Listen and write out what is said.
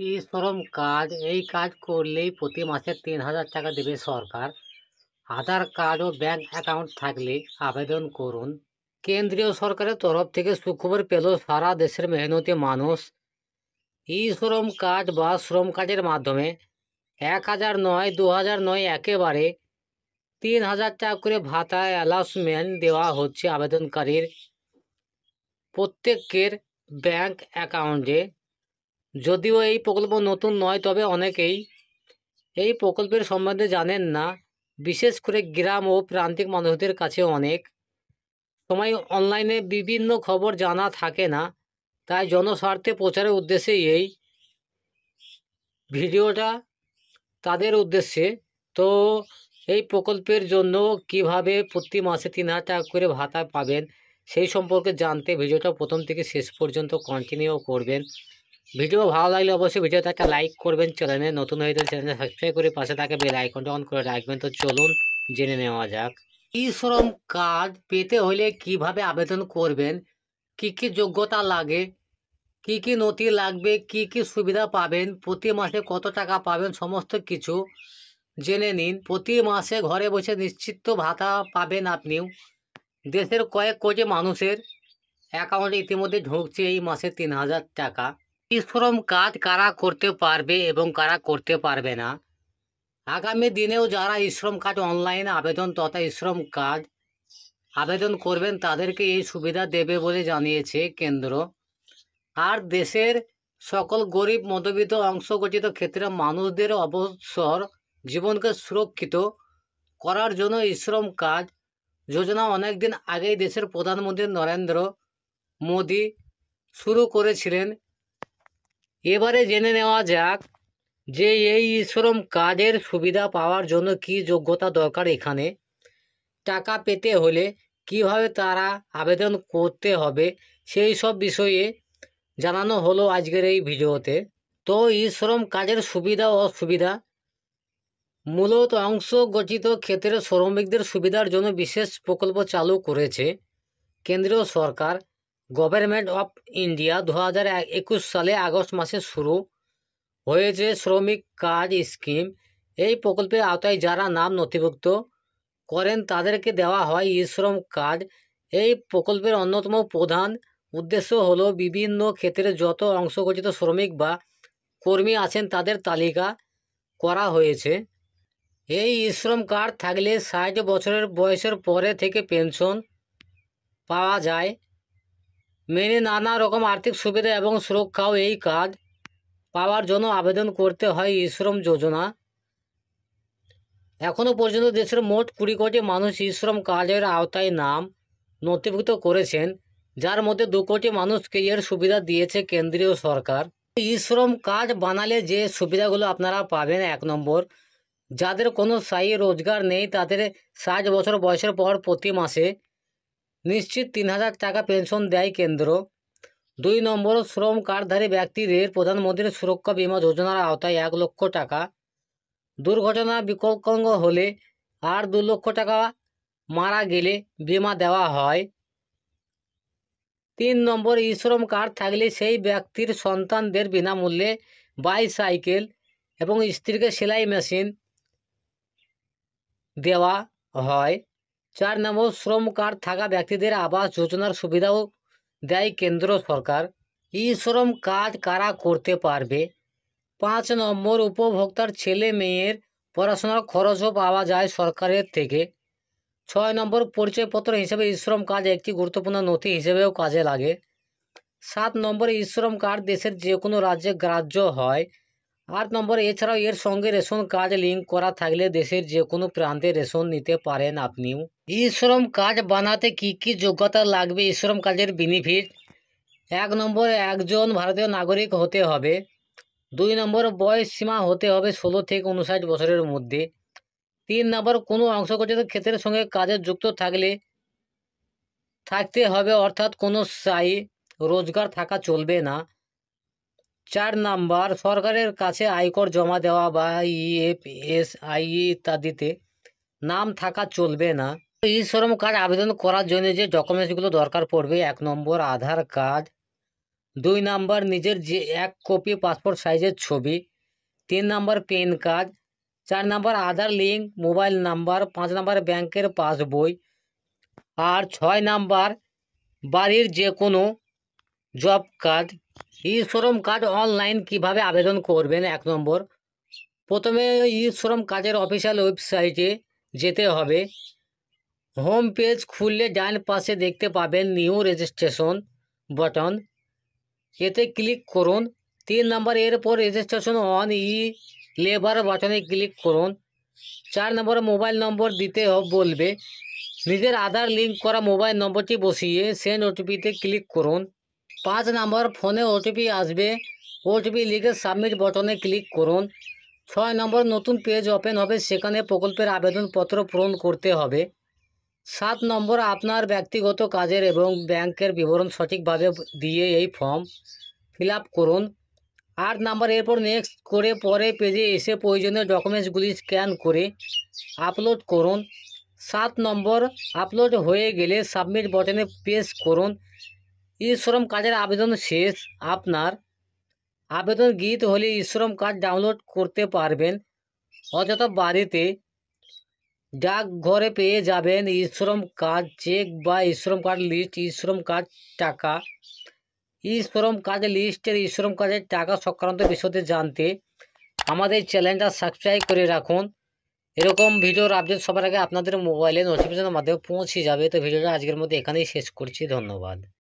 ই শ্রম কার্ড এই কাজ করলেই প্রতি মাসে ৩,০০০ টাকা দেবে সরকার। আধার কার্ড ও ব্যাংক অ্যাকাউন্ট থাকলে আবেদন করুন। কেন্দ্রীয় সরকারের তরফ থেকে সুখবর পেল সারা দেশের মেহনতি মানুষ। ই শ্রম কার্ড বা শ্রম কার্ডের মাধ্যমে ১,০০০ নয়, ২,০০০ নয়, একেবারে ৩,০০০ টাকা করে ভাতা অ্যালাউন্সমেন্ট দেওয়া হচ্ছে আবেদনকারীর প্রত্যেকের ব্যাংক অ্যাকাউন্টে। যদিও এই প্রকল্প নতুন নয়, তবে অনেকেই এই প্রকল্পের সম্বন্ধে জানেন না। বিশেষ করে গ্রাম ও প্রান্তিক মানুষদের কাছে অনেক সময় অনলাইনে বিভিন্ন খবর জানা থাকে না। তাই জনস্বার্থে প্রচারের উদ্দেশ্যে এই ভিডিওটা তাদের উদ্দেশ্যে। তো এই প্রকল্পের জন্য কিভাবে প্রতি মাসে ৩,০০০ টাকা করে ভাতা পাবেন সেই সম্পর্কে জানতে ভিডিওটা প্রথম থেকে শেষ পর্যন্ত কন্টিনিউ করবেন। ভিডিও ভালো লাগলে অবশ্যই ভিডিওতে একটা লাইক করবেন। চ্যানেলে নতুন হয়ে গেলে চ্যানেলটা সাবস্ক্রাইব করে পাশে থাকে বেল আইকনটা অন করে রাখবেন। তো চলুন জেনে নেওয়া যাক। ই শ্রম কার্ড পেতে হলে কিভাবে আবেদন করবেন, কি কি যোগ্যতা লাগে, কি কি নথি লাগবে, কি কি সুবিধা পাবেন, প্রতি মাসে কত টাকা পাবেন, সমস্ত কিছু জেনে নিন। প্রতি মাসে ঘরে বসে নিশ্চিত ভাতা পাবেন আপনিও। দেশের কয়েক কোটি মানুষের অ্যাকাউন্টে ইতিমধ্যে ঢুকছে এই মাসে ৩,০০০ টাকা। ই শ্রম কার্ড কারা করতে পারবে এবং কারা করতে পারবে না, আগামী দিনেও যারা ই শ্রম কার্ড অনলাইনে আবেদন তথা ই শ্রম কার্ড আবেদন করবেন তাদেরকে এই সুবিধা দেবে বলে জানিয়েছে কেন্দ্র। আর দেশের সকল গরিব মধ্যবিত্ত অংশগঠিত ক্ষেত্রে মানুষদের অবসর জীবনকে সুরক্ষিত করার জন্য ই শ্রম কার্ড যোজনা অনেকদিন আগেই দেশের প্রধানমন্ত্রী নরেন্দ্র মোদী শুরু করেছিলেন। এবারে জেনে নেওয়া যাক যে এই ই শ্রম কার্ডের সুবিধা পাওয়ার জন্য কি যোগ্যতা দরকার, এখানে টাকা পেতে হলে কিভাবে তারা আবেদন করতে হবে সেই সব বিষয়ে জানানো হলো আজকের এই ভিডিওতে। তো ই শ্রম কার্ডের সুবিধা ও অসুবিধা। মূলত অংশগঠিত ক্ষেত্রে শ্রমিকদের সুবিধার জন্য বিশেষ প্রকল্প চালু করেছে কেন্দ্রীয় সরকার। গভর্নমেন্ট অফ ইন্ডিয়া 2021 সালে আগস্ট মাসে শুরু হয়েছে শ্রমিক কার্ড স্কিম। এই প্রকল্পের আওতায় যারা নাম নথিভুক্ত করেন তাদেরকে দেওয়া হয় ই শ্রম কার্ড। এই প্রকল্পের অন্যতম প্রধান উদ্দেশ্য হলো বিভিন্ন ক্ষেত্রে যত অংশগঠিত শ্রমিক বা কর্মী আছেন তাদের তালিকা করা হয়েছে। এই ই শ্রম কার্ড থাকলে 60 বছরের বয়সের পরে থেকে পেনশন পাওয়া যায়। মেনে নানা রকম আর্থিক সুবিধা এবং সুরক্ষাও এই কার্ড পাওয়ার জন্য আবেদন করতে হয় ই শ্রম যোজনা। এখনও পর্যন্ত দেশের মোট 20 কোটি মানুষ ই শ্রম কার্ডের আওতায় নাম নথিভুক্ত করেছেন, যার মধ্যে 2 কোটি মানুষকে এর সুবিধা দিয়েছে কেন্দ্রীয় সরকার। ই শ্রম কার্ড বানালে যে সুবিধাগুলো আপনারা পাবেন: 1 নম্বর, যাদের কোনো স্থায়ী রোজগার নেই তাদের 60 বছর বয়সের পর প্রতি মাসে নিশ্চিত 3,000 টাকা পেনশন দেয় কেন্দ্র। 2 নম্বর, শ্রম কার্ডধারী ব্যক্তিদের প্রধানমন্ত্রী সুরক্ষা বীমা যোজনার আওতায় 1 লক্ষ টাকা দুর্ঘটনা বিকলাঙ্গ হলে আর 2 লক্ষ টাকা মারা গেলে বিমা দেওয়া হয়। 3 নম্বর, ই শ্রম কার্ড থাকলে সেই ব্যক্তির সন্তানদের বিনামূল্যে বাইসাইকেল এবং স্ত্রীকে সেলাই মেশিন দেওয়া হয়। 4 নম্বর, শ্রম কার্ড থাকা ব্যক্তিদের আবাস যোজনার সুবিধাও দেয় কেন্দ্র সরকার। ই শ্রম কার্ড কারা করতে পারবে? 5 নম্বর, উপভোক্তার ছেলে মেয়ের পড়াশোনার খরচও পাওয়া যায় সরকারের থেকে। 6 নম্বর, পরিচয়পত্র হিসেবে ই শ্রম কার্ড একটি গুরুত্বপূর্ণ নথি হিসেবেও কাজে লাগে। 7 নম্বরে, ই শ্রম কার্ড দেশের যে কোনো রাজ্যে গ্রাহ্য হয়। 8 নম্বরে, এছাড়াও এর সঙ্গে রেশন কার্ড লিঙ্ক করা থাকলে দেশের যে কোনো প্রান্তে রেশন নিতে পারেন আপনিও। ই শ্রম কার্ড বানাতে কি কি যোগ্যতা লাগবে? ই শ্রম কার্ডের বেনিফিট: 1 নম্বর, একজন ভারতীয় নাগরিক হতে হবে। 2 নম্বর, বয়স সীমা হতে হবে 16 থেকে 59 বছরের মধ্যে। 3 নম্বর, কোনো অংশগঠিত ক্ষেত্রের সঙ্গে কাজে যুক্ত থাকতে হবে, অর্থাৎ কোনো স্থায়ী রোজগার থাকা চলবে না। 4 নাম্বার, সরকারের কাছে আয়কর জমা দেওয়া বা ইএফএসআই ইত্যাদিতে নাম থাকা চলবে না। ই শ্রম কার্ড আবেদন করার জন্য যে ডকুমেন্টসগুলো দরকার পড়বে: 1 নম্বর, আধার কার্ড। 2 নাম্বার নিজের যে 1 কপি পাসপোর্ট সাইজের ছবি, 3 নাম্বার প্যান কার্ড, 4 নাম্বার আধার লিঙ্ক মোবাইল নাম্বার, 5 নাম্বার ব্যাংকের পাসবই, আর 6 নাম্বার বাড়ির যে কোনো জব কার্ড। ই শ্রম কার্ড অনলাইন কিভাবে আবেদন করবেন? 1 নম্বর, প্রথমে ই শ্রম কার্ডের অফিসিয়াল ওয়েবসাইটে যেতে হবে। হোম পেজ খুললে ডান পাশে দেখতে পাবেন নিউ রেজিস্ট্রেশন বাটন, এতে ক্লিক করুন। 3 নম্বর, এরপর রেজিস্ট্রেশন অন ই লেবার বাটনে ক্লিক করুন। 4 নম্বর, মোবাইল নম্বর দিতে বলবে, নিজের আধার লিঙ্ক করা মোবাইল নম্বরটি বসিয়ে সেন্ড ওটিপিতে ক্লিক করুন। 5 নম্বর, ফোনে ওটিপি আসবে, ওটিপি লিখে সাবমিট বাটনে ক্লিক করুন। 6 নম্বর, নতুন পেজ ওপেন হবে, সেখানে প্রকল্পের আবেদনপত্র পূরণ করতে হবে। 7 নম্বর, আপনার ব্যক্তিগত কাজের এবং ব্যাংকের বিবরণ সঠিকভাবে দিয়ে এই ফর্ম ফিল আপ করুন। 8 নম্বর, এরপর নেক্সট করে পরে পেজে এসে প্রয়োজনীয় ডকুমেন্টসগুলি স্ক্যান করে আপলোড করুন। 7 নম্বর, আপলোড হয়ে গেলে সাবমিট বাটনে প্রেস করুন। ই শ্রম কার্ডের আবেদন শেষ। আপনার আবেদন গৃহীত হলে ই শ্রম কার্ড ডাউনলোড করতে পারবেন, অযথা বাড়িতে ডাকঘরে পেয়ে যাবেন ই শ্রম কার্ড চেক বা ই শ্রম কার্ড লিস্ট। ই শ্রম কার্ড টাকা, ই শ্রম কার্ড লিস্টের ই শ্রম কার্ডের টাকা সংক্রান্ত বিষয়তে জানতে আমাদের চ্যানেলটা সাবস্ক্রাইব করে রাখুন। এরকম ভিডিওর আপডেট সবার আগে আপনাদের মোবাইলে নোটিফিকেশনের মাধ্যমে পৌঁছে যাবে। তো ভিডিওটা আজকের মধ্যে এখানেই শেষ করছি। ধন্যবাদ।